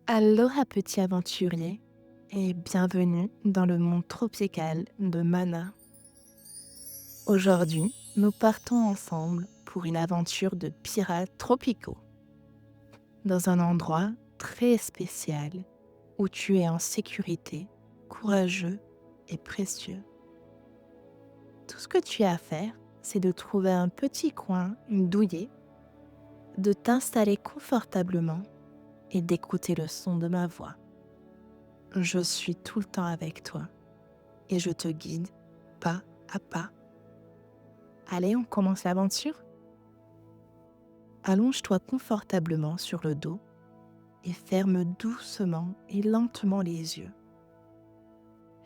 Aloha petit aventurier et bienvenue dans le monde tropical de Mana. Aujourd'hui, nous partons ensemble pour une aventure de pirates tropicaux dans un endroit très spécial où tu es en sécurité, courageux et précieux. Tout ce que tu as à faire, c'est de trouver un petit coin douillet, de t'installer confortablement et d'écouter le son de ma voix. Je suis tout le temps avec toi et je te guide pas à pas. Allez, on commence l'aventure? Allonge-toi confortablement sur le dos et ferme doucement et lentement les yeux.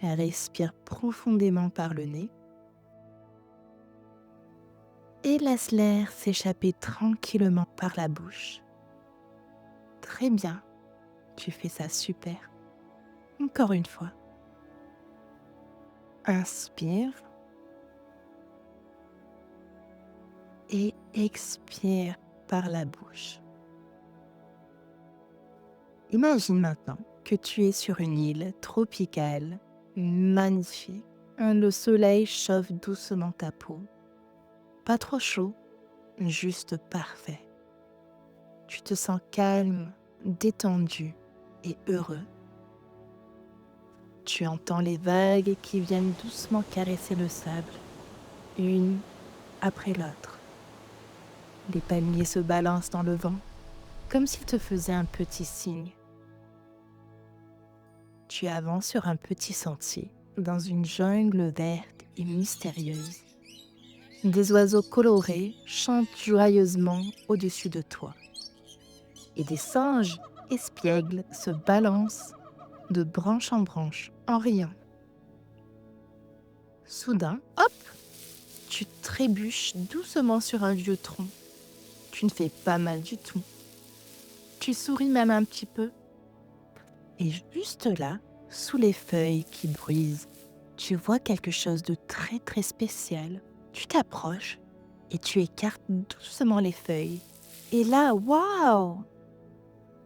Respire profondément par le nez et laisse l'air s'échapper tranquillement par la bouche. Très bien, tu fais ça super. Encore une fois. Inspire et expire par la bouche. Imagine maintenant que tu es sur une île tropicale, magnifique. Le soleil chauffe doucement ta peau. Pas trop chaud, juste parfait. Tu te sens calme, détendu et heureux. Tu entends les vagues qui viennent doucement caresser le sable, une après l'autre. Les palmiers se balancent dans le vent, comme s'ils te faisaient un petit signe. Tu avances sur un petit sentier, dans une jungle verte et mystérieuse. Des oiseaux colorés chantent joyeusement au-dessus de toi. Et des singes espiègles se balancent de branche en branche en riant. Soudain, hop, tu trébuches doucement sur un vieux tronc. Tu ne fais pas mal du tout. Tu souris même un petit peu. Et juste là, sous les feuilles qui bruisent, tu vois quelque chose de très très spécial. Tu t'approches et tu écartes doucement les feuilles. Et là, waouh!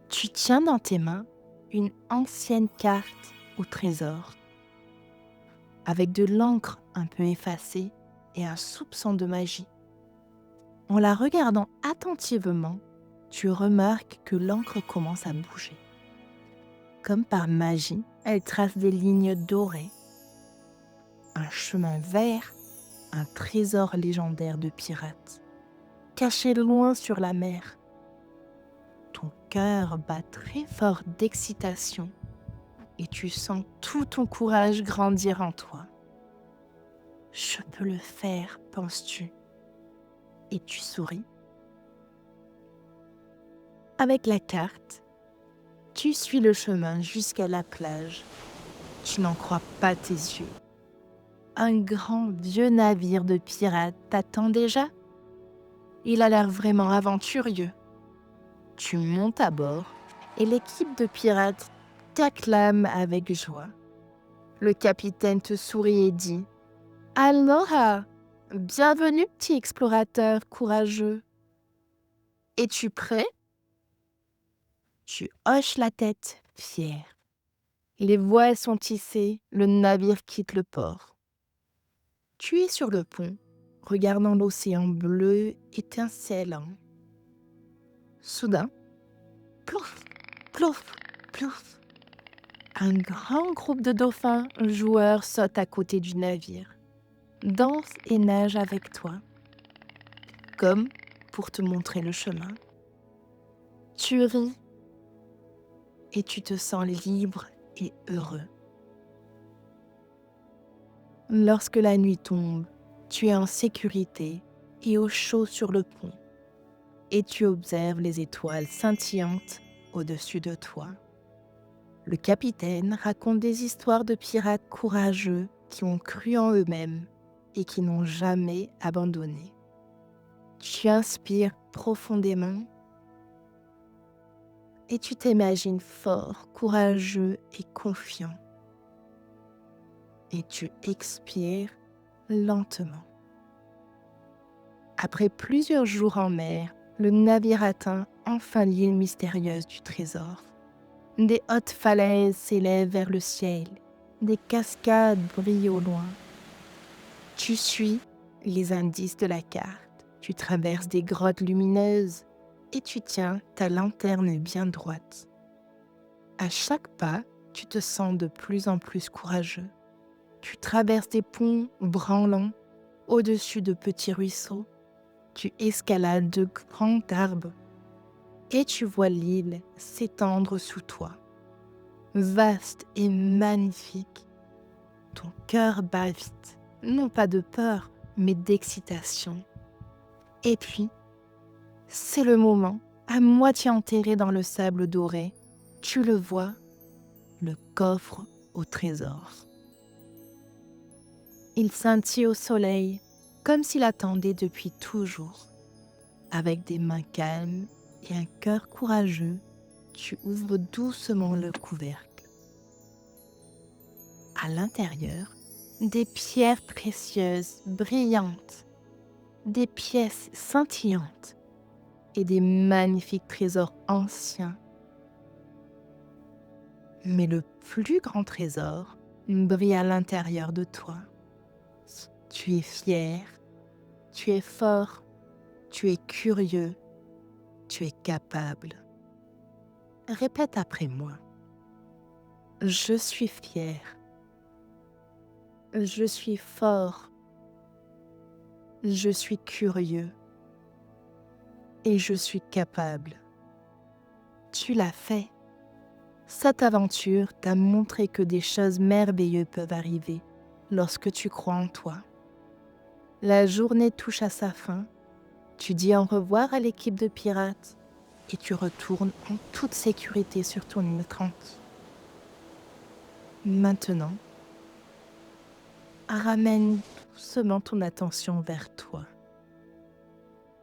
Tu tiens dans tes mains une ancienne carte au trésor, avec de l'encre un peu effacée et un soupçon de magie. En la regardant attentivement, tu remarques que l'encre commence à bouger. Comme par magie, elle trace des lignes dorées, un chemin vert, un trésor légendaire de pirates, caché loin sur la mer. Ton cœur bat très fort d'excitation et tu sens tout ton courage grandir en toi. Je peux le faire, penses-tu, et tu souris. Avec la carte, tu suis le chemin jusqu'à la plage. Tu n'en crois pas tes yeux. Un grand vieux navire de pirates t'attend déjà. Il a l'air vraiment aventurieux. Tu montes à bord et l'équipe de pirates t'acclame avec joie. Le capitaine te sourit et dit « Aloha, bienvenue petit explorateur courageux. Es-tu prêt ?» Tu hoches la tête, fier. Les voiles sont tissées, le navire quitte le port. Tu es sur le pont, regardant l'océan bleu étincelant. Soudain, plouf, plouf, plouf, un grand groupe de dauphins joueurs saute à côté du navire, danse et nage avec toi, comme pour te montrer le chemin. Tu ris et tu te sens libre et heureux. Lorsque la nuit tombe, tu es en sécurité et au chaud sur le pont, et tu observes les étoiles scintillantes au-dessus de toi. Le capitaine raconte des histoires de pirates courageux qui ont cru en eux-mêmes et qui n'ont jamais abandonné. Tu inspires profondément et tu t'imagines fort, courageux et confiant. Et tu expires lentement. Après plusieurs jours en mer, le navire atteint enfin l'île mystérieuse du trésor. Des hautes falaises s'élèvent vers le ciel. Des cascades brillent au loin. Tu suis les indices de la carte. Tu traverses des grottes lumineuses et tu tiens ta lanterne bien droite. À chaque pas, tu te sens de plus en plus courageux. Tu traverses des ponts branlants au-dessus de petits ruisseaux. Tu escalades de grands arbres et tu vois l'île s'étendre sous toi. Vaste et magnifique, ton cœur bat vite, non pas de peur, mais d'excitation. Et puis, c'est le moment, à moitié enterré dans le sable doré, tu le vois, le coffre au trésor. Il scintille au soleil, comme s'il attendait depuis toujours. Avec des mains calmes et un cœur courageux, tu ouvres doucement le couvercle. À l'intérieur, des pierres précieuses, brillantes, des pièces scintillantes et des magnifiques trésors anciens. Mais le plus grand trésor brille à l'intérieur de toi. Tu es fier, tu es fort, tu es curieux, tu es capable. Répète après moi. Je suis fier. Je suis fort. Je suis curieux. Et je suis capable. Tu l'as fait. Cette aventure t'a montré que des choses merveilleuses peuvent arriver lorsque tu crois en toi. La journée touche à sa fin. Tu dis au revoir à l'équipe de pirates et tu retournes en toute sécurité sur ton île tranquille. Maintenant, ramène doucement ton attention vers toi.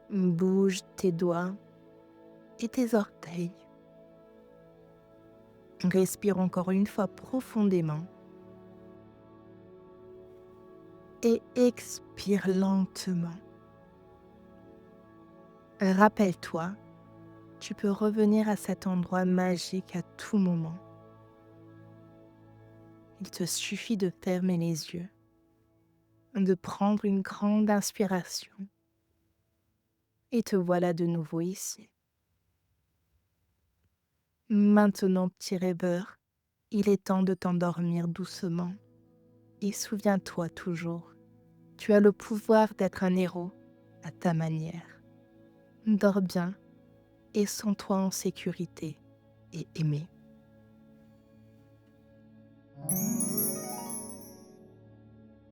Bouge tes doigts et tes orteils. Respire encore une fois profondément et expire lentement. Rappelle-toi, tu peux revenir à cet endroit magique à tout moment. Il te suffit de fermer les yeux, de prendre une grande inspiration et te voilà de nouveau ici. Maintenant, petit rêveur, il est temps de t'endormir doucement. Et souviens-toi toujours, tu as le pouvoir d'être un héros à ta manière. Dors bien et sens-toi en sécurité et aimé.